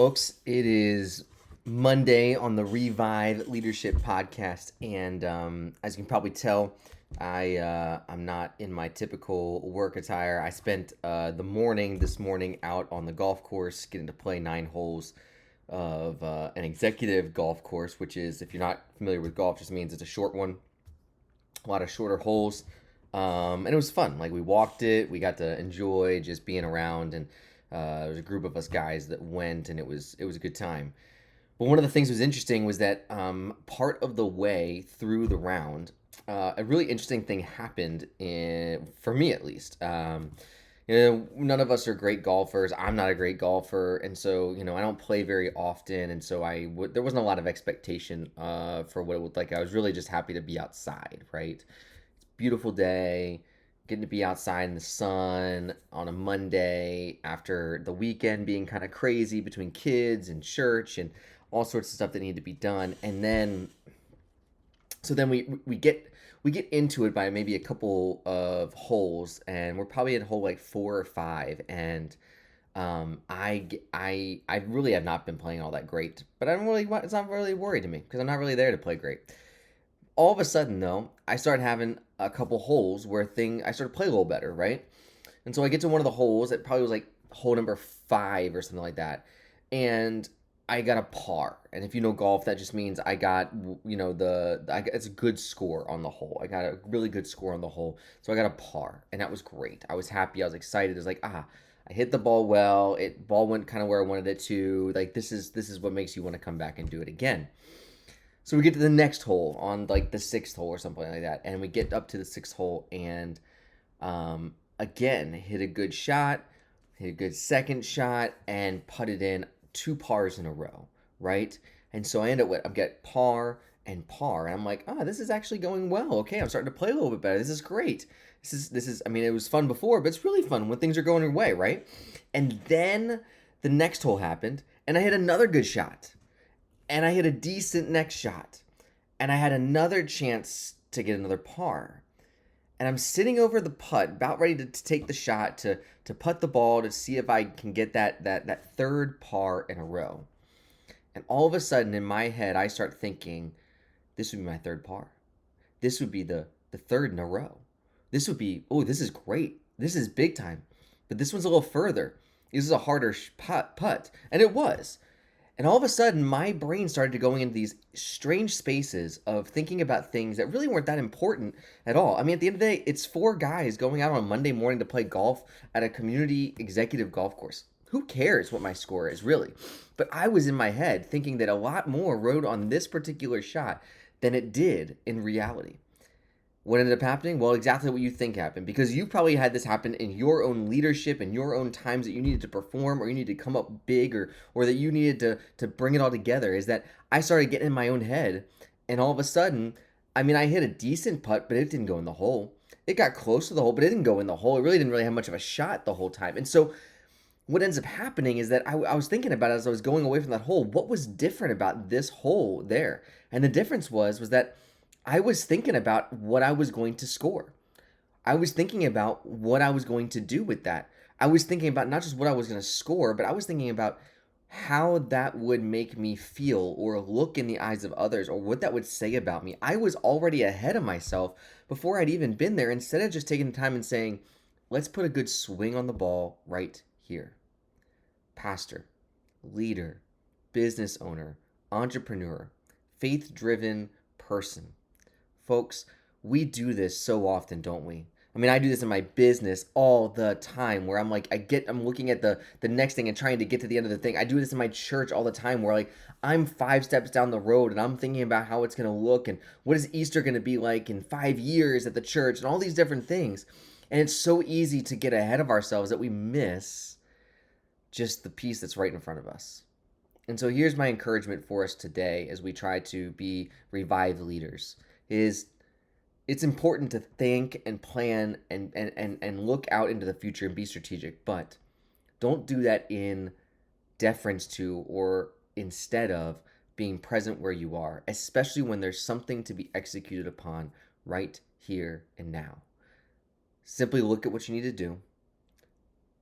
folks? It is Monday on the Revive Leadership Podcast, and as you can probably tell, I'm not in my typical work attire. I spent the morning this morning out on the golf course, getting to play 9 holes of an executive golf course, which is, if you're not familiar with golf, just means it's a short one, a lot of shorter holes, and it was fun. Like, we walked it, we got to enjoy just being around, and there was a group of us guys that went, and it was a good time. But one of the things that was interesting was that part of the way through the round, a really interesting thing happened for me at least. None of us are great golfers. I'm not a great golfer, and so I don't play very often, and so there wasn't a lot of expectation for what it looked like. I was really just happy to be outside. Right, it's a beautiful day, getting to be outside in the sun on a Monday after the weekend being kind of crazy between kids and church and all sorts of stuff that needed to be done. And then we get into it by maybe a couple of holes, and we're probably at hole like 4 or 5. And I really have not been playing all that great, but it's not really worried to me because I'm not really there to play great. All of a sudden, though, I started having a couple holes where I started to play a little better, right? And so I get to one of the holes. It probably was like hole number 5 or something like that, and I got a par. And if you know golf, that just means I got it's a good score on the hole. I got a really good score on the hole, so I got a par, and that was great. I was happy. I was excited. It was like, I hit the ball well. Ball went kind of where I wanted it to. Like, this is what makes you want to come back and do it again. So we get to the next hole on like the 6th hole or something like that, and we get up to the 6th hole, and again hit a good shot, hit a good second shot, and putted in 2 pars in a row, right? And so I end up with I've got par and par, and I'm like, this is actually going well. Okay, I'm starting to play a little bit better. This is great. This is. I mean, it was fun before, but it's really fun when things are going your way, right? And then the next hole happened, and I hit another good shot. And I hit a decent next shot. And I had another chance to get another par. And I'm sitting over the putt, about ready to take the shot to putt the ball to see if I can get that third par in a row. And all of a sudden in my head, I start thinking, this would be my third par. This would be the third in a row. This would be, this is great. This is big time. But this one's a little further. This is a harder putt. And it was. And all of a sudden, my brain started going into these strange spaces of thinking about things that really weren't that important at all. I mean, at the end of the day, it's 4 guys going out on Monday morning to play golf at a community executive golf course. Who cares what my score is, really? But I was in my head thinking that a lot more rode on this particular shot than it did in reality. What ended up happening? Well, exactly what you think happened, because you probably had this happen in your own leadership, in your own times that you needed to perform, or you needed to come up big, or that you needed to bring it all together. Is that I started getting in my own head, and all of a sudden, I mean, I hit a decent putt, but it didn't go in the hole. It got close to the hole, but it didn't go in the hole. It really didn't have much of a shot the whole time. And so what ends up happening is that I was thinking about it as I was going away from that hole. What was different about this hole there? And the difference was that I was thinking about what I was going to score. I was thinking about what I was going to do with that. I was thinking about not just what I was going to score, but I was thinking about how that would make me feel or look in the eyes of others, or what that would say about me. I was already ahead of myself before I'd even been there, instead of just taking the time and saying, let's put a good swing on the ball right here. Pastor, leader, business owner, entrepreneur, faith-driven person. Folks, we do this so often, don't we? I mean, I do this in my business all the time, where I'm like, I'm looking at the next thing and trying to get to the end of the thing. I do this in my church all the time, where like I'm 5 steps down the road and I'm thinking about how it's going to look and what is Easter going to be like in 5 years at the church and all these different things. And it's so easy to get ahead of ourselves that we miss just the piece that's right in front of us. And so here's my encouragement for us today as we try to be revived leaders. It's important to think and plan and look out into the future and be strategic, but don't do that in deference to or instead of being present where you are, especially when there's something to be executed upon right here and now. Simply look at what you need to do,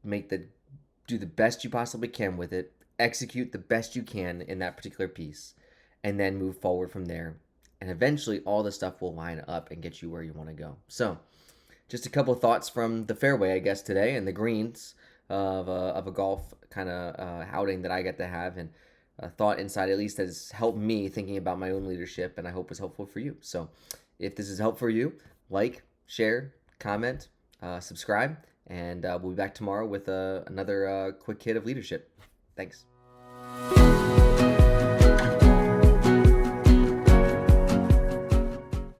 do the best you possibly can with it, execute the best you can in that particular piece, and then move forward from there. And eventually, all the stuff will line up and get you where you want to go. So, just a couple of thoughts from the fairway, I guess, today, and the greens of a golf kind of outing that I get to have, and a thought inside at least has helped me thinking about my own leadership, and I hope is helpful for you. So, if this is helpful for you, like, share, comment, subscribe, and we'll be back tomorrow with another quick hit of leadership. Thanks.